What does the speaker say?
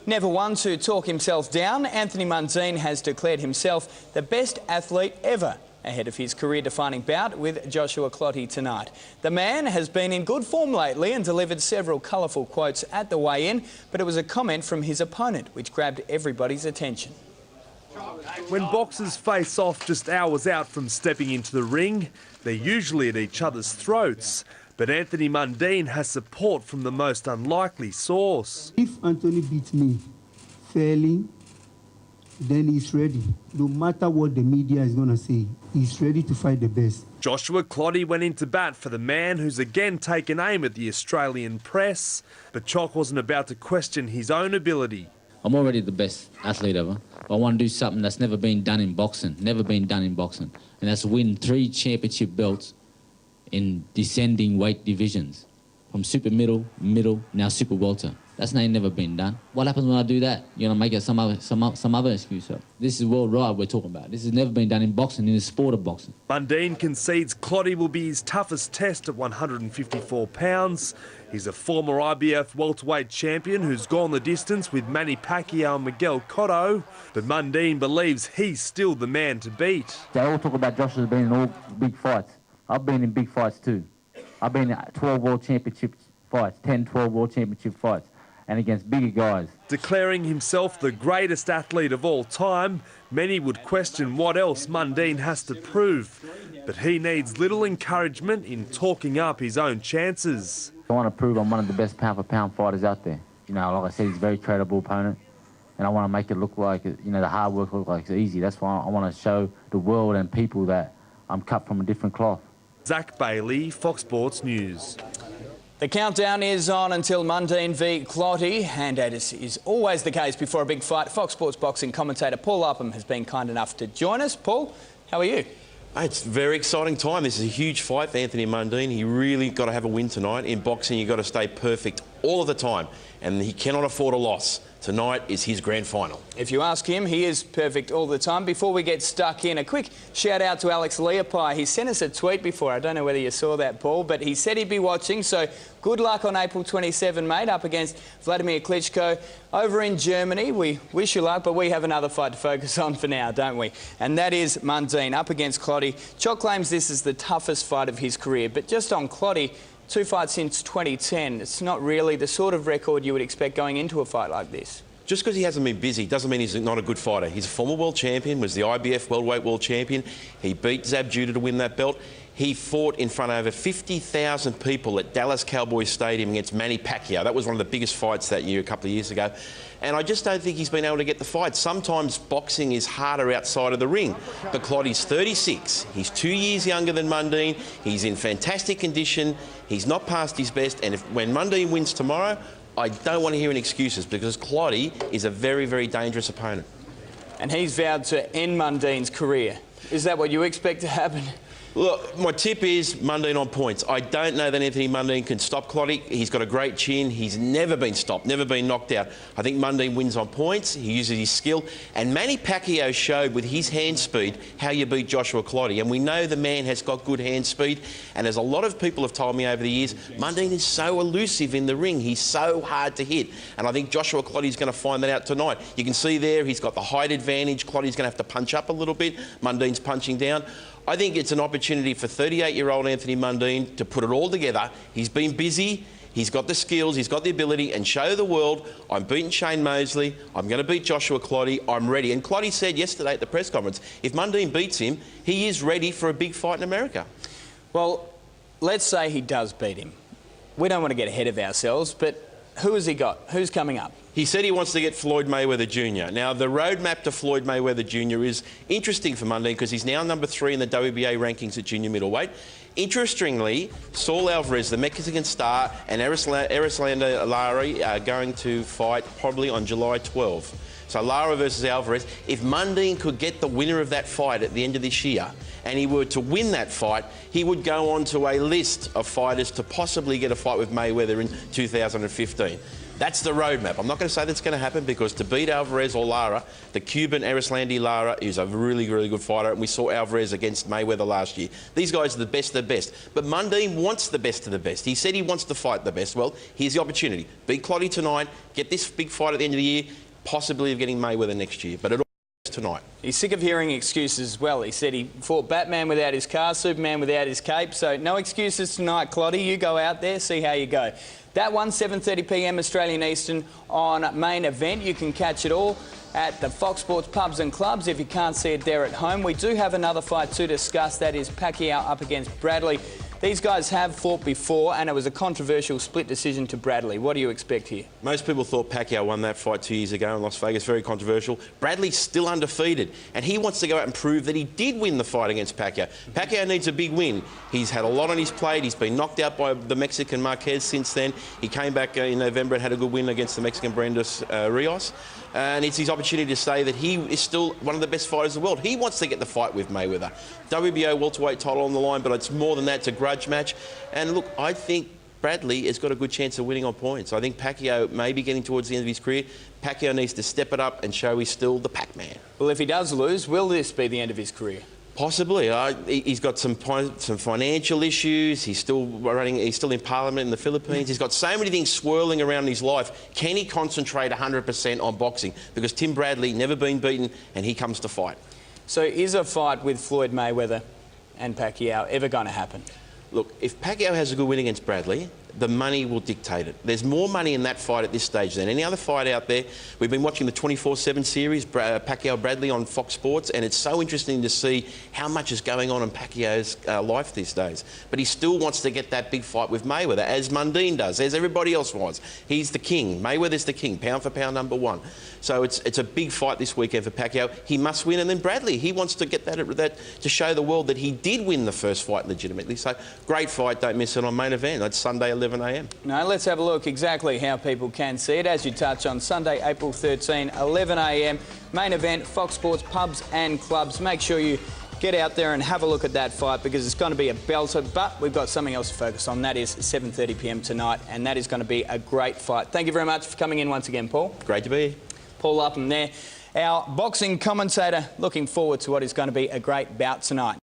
Never one to talk himself down, Anthony Mundine has declared himself the best athlete ever ahead of his career-defining bout with Joshua Clotty tonight. The man has been in good form lately and delivered several colourful quotes at the weigh-in, but it was a comment from his opponent which grabbed everybody's attention. When boxers face off just hours out from stepping into the ring, they're usually at each other's throats. But Anthony Mundine has support from the most unlikely source. If Anthony beats me fairly, then he's ready. No matter what the media is going to say, he's ready to fight the best. Joshua Clotty went into bat for the man who's again taken aim at the Australian press. But Chock wasn't about to question his own ability. I'm already the best athlete ever. I want to do something that's never been done in boxing, and that's win 3 championship belts in descending weight divisions, from super middle, now super welter. That's ain't never been done. What happens when I do that? You're gonna make it some other excuse up. This is worldwide we're talking about. This has never been done in boxing, in the sport of boxing. Mundine concedes Clotty will be his toughest test at 154 pounds. He's a former IBF welterweight champion who's gone the distance with Manny Pacquiao and Miguel Cotto, but Mundine believes he's still the man to beat. They all talk about Joshua being in all big fights. I've been in big fights too. I've been in 12 World Championship fights, 10, 12 World Championship fights, and against bigger guys. Declaring himself the greatest athlete of all time, many would question what else Mundine has to prove. But he needs little encouragement in talking up his own chances. I want to prove I'm one of the best pound-for-pound fighters out there. You know, like I said, he's a very tradable opponent, and I want to make it look like, you know, the hard work look like it's easy. That's why I want to show the world and people that I'm cut from a different cloth. Zach Bailey, Fox Sports News. The countdown is on until Mundine v Clotty, and as is always the case before a big fight, Fox Sports boxing commentator Paul Upham has been kind enough to join us. Paul, how are you? It's a very exciting time. This is a huge fight for Anthony Mundine. He really got to have a win tonight. In boxing, you've got to stay perfect all of the time, and he cannot afford a loss. Tonight is his grand final. If you ask him, he is perfect all the time. Before we get stuck in, a quick shout out to Alex Leopai. He sent us a tweet before. I don't know whether you saw that, Paul, but he said he'd be watching. So good luck on April 27, mate, up against Vladimir Klitschko over in Germany. We wish you luck, but we have another fight to focus on for now, don't we? And that is Mundine up against Clotty. Chock claims this is the toughest fight of his career, but just on Clotty, 2 fights since 2010. It's not really the sort of record you would expect going into a fight like this. Just because he hasn't been busy doesn't mean he's not a good fighter. He's a former world champion, was the IBF welterweight world champion. He beat Zab Judah to win that belt. He fought in front of over 50,000 people at Dallas Cowboys Stadium against Manny Pacquiao. That was one of the biggest fights that year, a couple of years ago. And I just don't think he's been able to get the fight. Sometimes boxing is harder outside of the ring. But Clotty's 36. He's 2 years younger than Mundine. He's in fantastic condition. He's not past his best. And when Mundine wins tomorrow, I don't want to hear any excuses, because Clotty is a very, very dangerous opponent. And he's vowed to end Mundine's career. Is that what you expect to happen? Look, my tip is Mundine on points. I don't know that Anthony Mundine can stop Clotty. He's got a great chin. He's never been stopped, never been knocked out. I think Mundine wins on points. He uses his skill. And Manny Pacquiao showed with his hand speed how you beat Joshua Clotty. And we know the man has got good hand speed. And as a lot of people have told me over the years, Mundine is so elusive in the ring. He's so hard to hit. And I think Joshua Clotty is going to find that out tonight. You can see there he's got the height advantage. Clotty's going to have to punch up a little bit. Mundine's punching down. I think it's an opportunity for 38-year-old Anthony Mundine to put it all together. He's been busy, he's got the skills, he's got the ability, and show the world, I'm beating Shane Mosley, I'm going to beat Joshua Clotty, I'm ready. And Clotty said yesterday at the press conference, if Mundine beats him, he is ready for a big fight in America. Well, let's say he does beat him. We don't want to get ahead of ourselves, but who has he got? Who's coming up? He said he wants to get Floyd Mayweather Jr. Now, the roadmap to Floyd Mayweather Jr. is interesting for Mundine, because he's now number 3 in the WBA rankings at junior middleweight. Interestingly, Saul Alvarez, the Mexican star, and Erislandy Lara are going to fight probably on July 12. So Lara versus Alvarez. If Mundine could get the winner of that fight at the end of this year, and he were to win that fight, he would go on to a list of fighters to possibly get a fight with Mayweather in 2015. That's the roadmap. I'm not going to say that's going to happen because to beat Alvarez or Lara, the Cuban Erislandy Lara is a really, really good fighter, and we saw Alvarez against Mayweather last year. These guys are the best of the best. But Mundine wants the best of the best. He said he wants to fight the best. Well, here's the opportunity. Beat Clotty tonight, get this big fight at the end of the year, possibly of getting Mayweather next year. But it all is tonight. He's sick of hearing excuses as well. He said he fought Batman without his car, Superman without his cape. So no excuses tonight, Clotty. You go out there, see how you go. That one, 7:30 p.m. Australian Eastern on Main Event. You can catch it all at the Fox Sports pubs and clubs if you can't see it there at home. We do have another fight to discuss. That is Pacquiao up against Bradley. These guys have fought before, and it was a controversial split decision to Bradley. What do you expect here? Most people thought Pacquiao won that fight 2 years ago in Las Vegas. Very controversial. Bradley's still undefeated, and he wants to go out and prove that he did win the fight against Pacquiao. Pacquiao needs a big win. He's had a lot on his plate. He's been knocked out by the Mexican Marquez since then. He came back in November and had a good win against the Mexican Brandes Rios. And it's his opportunity to say that he is still one of the best fighters in the world. He wants to get the fight with Mayweather. WBO welterweight title on the line, but it's more than that. It's a grudge match. And look, I think Bradley has got a good chance of winning on points. I think Pacquiao may be getting towards the end of his career. Pacquiao needs to step it up and show he's still the Pac-Man. Well, if he does lose, will this be the end of his career? Possibly. He's got some financial issues. He's still in Parliament in the Philippines. He's got so many things swirling around his life. Can he concentrate 100% on boxing? Because Tim Bradley, never been beaten, and he comes to fight. So is a fight with Floyd Mayweather and Pacquiao ever going to happen? Look, if Pacquiao has a good win against Bradley, the money will dictate it. There's more money in that fight at this stage than any other fight out there. We've been watching the 24/7 series, Pacquiao-Bradley on Fox Sports, and it's so interesting to see how much is going on in Pacquiao's life these days. But he still wants to get that big fight with Mayweather, as Mundine does, as everybody else wants. He's the king. Mayweather's the king, pound for pound #1. So it's a big fight this weekend for Pacquiao. He must win, and then Bradley, he wants to get that to show the world that he did win the first fight legitimately. So great fight, don't miss it on Main Event. That's Sunday 11 a.m. Now, let's have a look exactly how people can see it. As you touch on Sunday, April 13, 11 a.m, Main Event, Fox Sports pubs and clubs. Make sure you get out there and have a look at that fight because it's going to be a belter. But we've got something else to focus on. That is 7:30 p.m. tonight, and that is going to be a great fight. Thank you very much for coming in once again, Paul. Great to be here. Paul Upham there, our boxing commentator. Looking forward to what is going to be a great bout tonight.